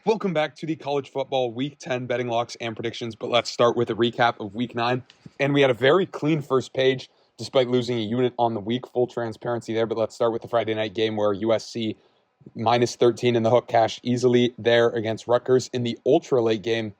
Welcome back to the college football week 10 betting locks and predictions, but let's start with a recap of week 9. And we had a very clean first page despite losing a unit on the week. Full transparency there, but let's start with the Friday night game where USC minus 13 in the hook cash easily there against Rutgers in the ultra late game.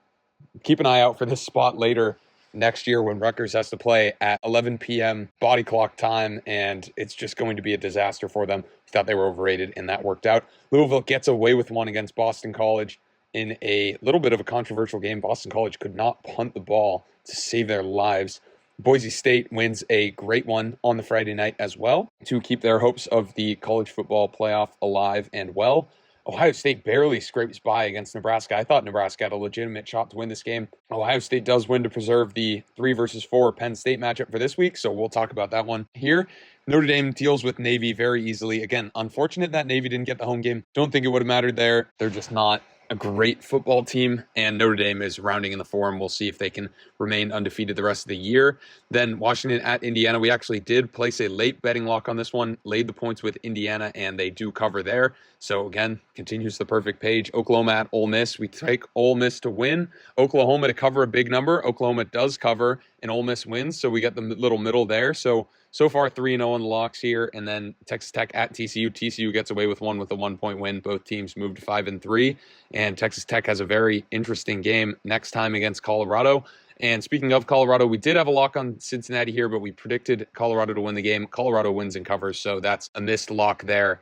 Keep an eye out for this spot later next year when Rutgers has to play at 11 p.m. body clock time, and it's just going to be a disaster for them. We thought they were overrated, and that worked out. Louisville gets away with one against Boston College in a little bit of a controversial game. Boston College could not punt the ball to save their lives. Boise State wins a great one on the Friday night as well to keep their hopes of the college football playoff alive and well. Ohio State barely scrapes by against Nebraska. I thought Nebraska had a legitimate shot to win this game. Ohio State does win to preserve the 3 versus 4 Penn State matchup for this week, so we'll talk about that one here. Notre Dame deals with Navy very easily. Again, unfortunate that Navy didn't get the home game. Don't think it would have mattered there. They're just not a great football team, and Notre Dame is rounding in the form. We'll see if they can remain undefeated the rest of the year. Then Washington at Indiana. We actually did place a late betting lock on this one, laid the points with Indiana, and they do cover there. So again, continues the perfect page. Oklahoma at Ole Miss. We take Ole Miss to win. Oklahoma to cover a big number. Oklahoma does cover, and Ole Miss wins, so we get the little middle there. So far 3-0 on the locks here, and then Texas Tech at TCU. TCU gets away with one with a 1-point win. Both teams moved to 5-3, and Texas Tech has a very interesting game next time against Colorado. And speaking of Colorado, we did have a lock on Cincinnati here, but we predicted Colorado to win the game. Colorado wins and covers, so that's a missed lock there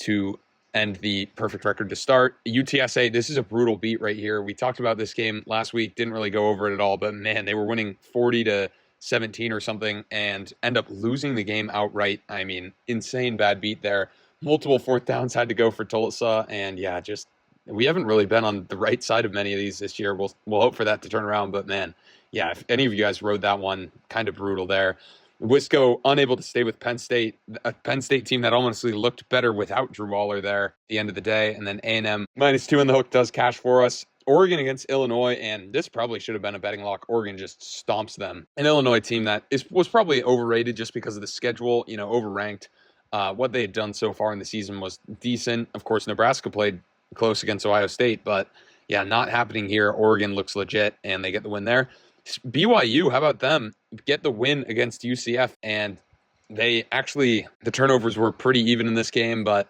to end the perfect record to start. UTSA, this is a brutal beat right here. We talked about this game last week, didn't really go over it at all, but man, they were winning 40-17 or something and end up losing the game outright. I mean, insane bad beat there. Multiple fourth downs had to go for Tulsa, and yeah, just we haven't really been on the right side of many of these this year. We'll hope for that to turn around, but man, yeah, if any of you guys rode that one, kind of brutal there. Wisco unable to stay with Penn State, a Penn State team that honestly looked better without Drew Waller there at the end of the day. And then A&M -2 in the hook does cash for us. Oregon against Illinois, and this probably should have been a betting lock. Oregon just stomps them. An Illinois team that was probably overrated just because of the schedule, overranked. What they had done so far in the season was decent. Of course, Nebraska played close against Ohio State, but yeah, not happening here. Oregon looks legit, and they get the win there. BYU, how about them? Get the win against UCF, and the turnovers were pretty even in this game, but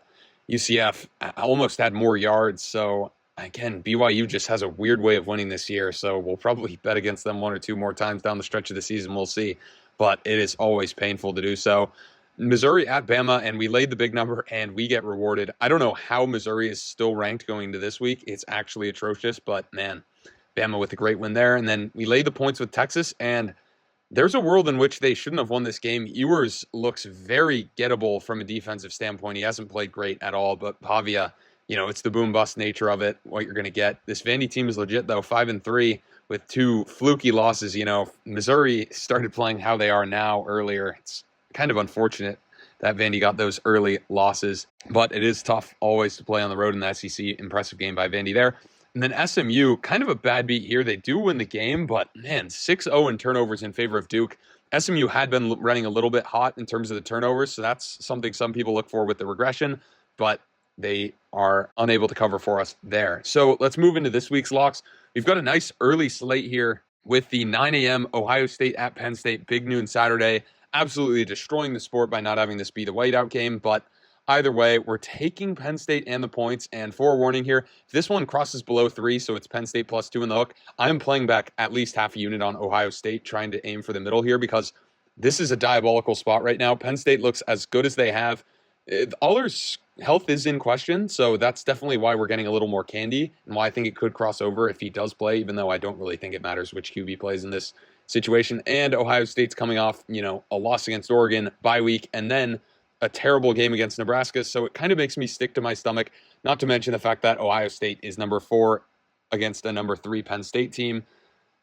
UCF almost had more yards. So again, BYU just has a weird way of winning this year, so we'll probably bet against them 1 or 2 more times down the stretch of the season. We'll see, but it is always painful to do so. Missouri at Bama, and we laid the big number, and we get rewarded. I don't know how Missouri is still ranked going into this week. It's actually atrocious, but man, Bama with a great win there. And then we laid the points with Texas, and there's a world in which they shouldn't have won this game. Ewers looks very gettable from a defensive standpoint. He hasn't played great at all, but Pavia, it's the boom-bust nature of it, what you're going to get. This Vandy team is legit, though, 5-3 with 2 fluky losses. Missouri started playing how they are now earlier. It's kind of unfortunate that Vandy got those early losses, but it is tough always to play on the road in the SEC. Impressive game by Vandy there. And then SMU, kind of a bad beat here. They do win the game, but man, 6-0 in turnovers in favor of Duke. SMU had been running a little bit hot in terms of the turnovers, so that's something some people look for with the regression, but they are unable to cover for us there. So let's move into this week's locks. We've got a nice early slate here with the 9 a.m. Ohio State at Penn State, big noon Saturday. Absolutely destroying the sport by not having this be the whiteout game, but either way, we're taking Penn State and the points, and forewarning here, if this one crosses below 3, so it's Penn State +2 in the hook, I'm playing back at least half a unit on Ohio State, trying to aim for the middle here, because this is a diabolical spot right now. Penn State looks as good as they have. Aller's health is in question, so that's definitely why we're getting a little more candy, and why I think it could cross over if he does play, even though I don't really think it matters which QB plays in this situation. And Ohio State's coming off, a loss against Oregon, bye week, and then a terrible game against Nebraska, so it kind of makes me stick to my stomach, not to mention the fact that Ohio State is number 4 against a number 3 Penn State team.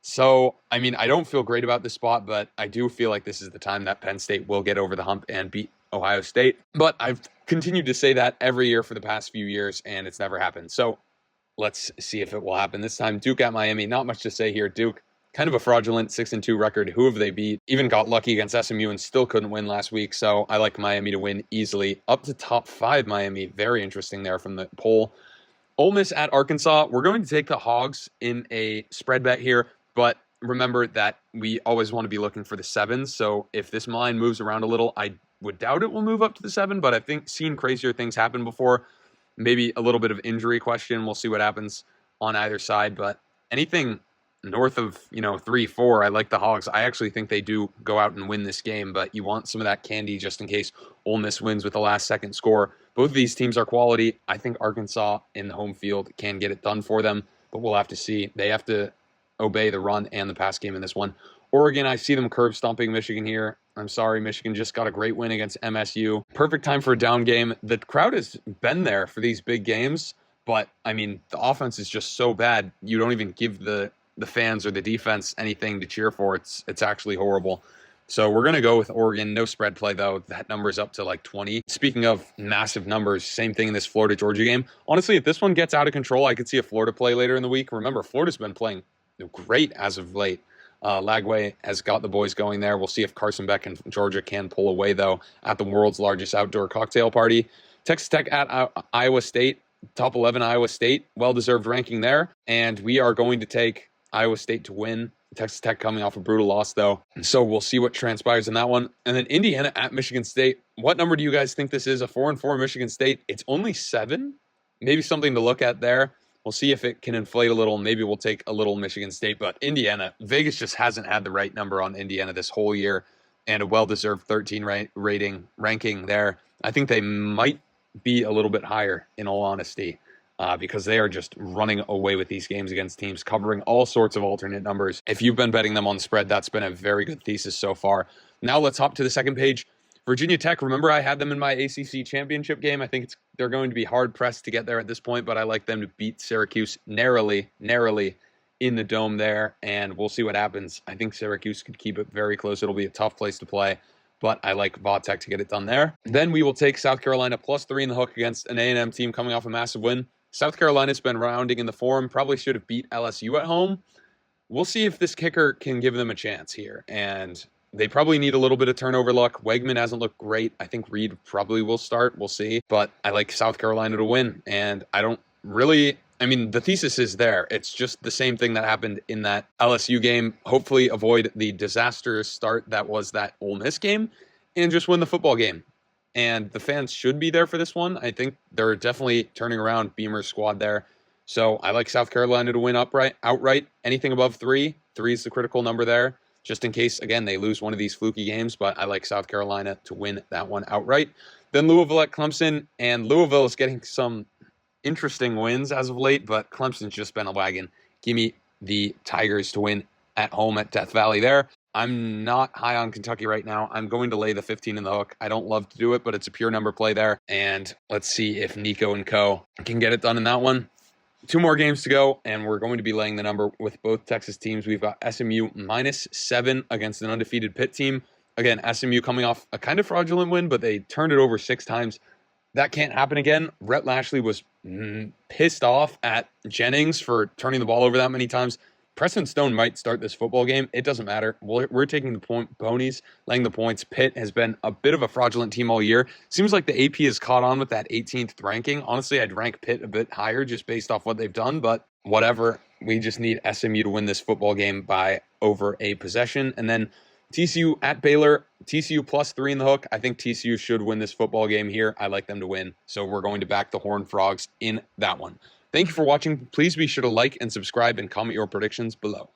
So, I mean, I don't feel great about this spot, but I do feel like this is the time that Penn State will get over the hump and beat Ohio State. But I've continued to say that every year for the past few years, and it's never happened. So let's see if it will happen this time. Duke at Miami, not much to say here. Duke, kind of a fraudulent 6-2 record. Who have they beat? Even got lucky against SMU and still couldn't win last week. So I like Miami to win easily. Up to top 5 Miami. Very interesting there from the poll. Ole Miss at Arkansas. We're going to take the Hogs in a spread bet here, but remember that we always want to be looking for the sevens. So if this line moves around a little, I would doubt it will move up to the 7, but I think seen crazier things happen before. Maybe a little bit of injury question. We'll see what happens on either side, but anything north of 3-4, I like the Hogs. I actually think they do go out and win this game, but you want some of that candy just in case Ole Miss wins with the last second score. Both of these teams are quality. I think Arkansas in the home field can get it done for them, but we'll have to see. They have to obey the run and the pass game in this one. Oregon, I see them curb stomping Michigan here. I'm sorry, Michigan just got a great win against MSU. Perfect time for a down game. The crowd has been there for these big games, but I mean, the offense is just so bad. You don't even give the fans or the defense anything to cheer for. It's actually horrible. So we're going to go with Oregon. No spread play, though. That number's up to like 20. Speaking of massive numbers, same thing in this Florida-Georgia game. Honestly, if this one gets out of control, I could see a Florida play later in the week. Remember, Florida's been playing great as of late. Lagway has got the boys going there. We'll see if Carson Beck and Georgia can pull away, though, at the world's largest outdoor cocktail party. Texas Tech at Iowa State. Top 11 Iowa State. Well-deserved ranking there. And we are going to take Iowa State to win. Texas Tech coming off a brutal loss, though. So we'll see what transpires in that one. And then Indiana at Michigan State. What number do you guys think this is? A 4-4 Michigan State. It's only 7. Maybe something to look at there. We'll see if it can inflate a little. Maybe we'll take a little Michigan State. But Indiana, Vegas just hasn't had the right number on Indiana this whole year. And a well-deserved 13 ranking there. I think they might be a little bit higher, in all honesty. Because they are just running away with these games against teams covering all sorts of alternate numbers. If you've been betting them on the spread, that's been a very good thesis so far. Now let's hop to the second page. Virginia Tech, remember I had them in my ACC championship game. I think they're going to be hard-pressed to get there at this point, but I like them to beat Syracuse narrowly in the Dome there, and we'll see what happens. I think Syracuse could keep it very close. It'll be a tough place to play, but I like Vatech to get it done there. Then we will take South Carolina +3 in the hook against an A&M team coming off a massive win. South Carolina's been rounding in the form, probably should have beat LSU at home. We'll see if this kicker can give them a chance here. And they probably need a little bit of turnover luck. Wegman hasn't looked great. I think Reed probably will start. We'll see. But I like South Carolina to win. And I don't really... I mean, the thesis is there. It's just the same thing that happened in that LSU game. Hopefully avoid the disastrous start that was that Ole Miss game and just win the football game. And the fans should be there for this one. I think they're definitely turning around Beamer's squad there. So I like South Carolina to win outright. Anything above 3. 3 is the critical number there, just in case, again, they lose one of these fluky games. But I like South Carolina to win that one outright. Then Louisville at Clemson. And Louisville is getting some interesting wins as of late, but Clemson's just been a wagon. Give me the Tigers to win at home at Death Valley there. I'm not high on Kentucky right now. I'm going to lay the 15 in the hook. I don't love to do it, but it's a pure number play there. And let's see if Nico and co can get it done in that one. 2 more games to go, and we're going to be laying the number with both Texas teams. We've got SMU -7 against an undefeated Pitt team. Again, SMU coming off a kind of fraudulent win, but they turned it over 6 times. That can't happen again. Rhett Lashley was pissed off at Jennings for turning the ball over that many times. Preston Stone might start this football game. It doesn't matter. We're taking the ponies, laying the points. Pitt has been a bit of a fraudulent team all year. Seems like the AP has caught on with that 18th ranking. Honestly, I'd rank Pitt a bit higher just based off what they've done, but whatever. We just need SMU to win this football game by over a possession. And then TCU at Baylor. TCU +3 in the hook. I think TCU should win this football game here. I like them to win. So we're going to back the Horned Frogs in that one. Thank you for watching. Please be sure to like and subscribe and comment your predictions below.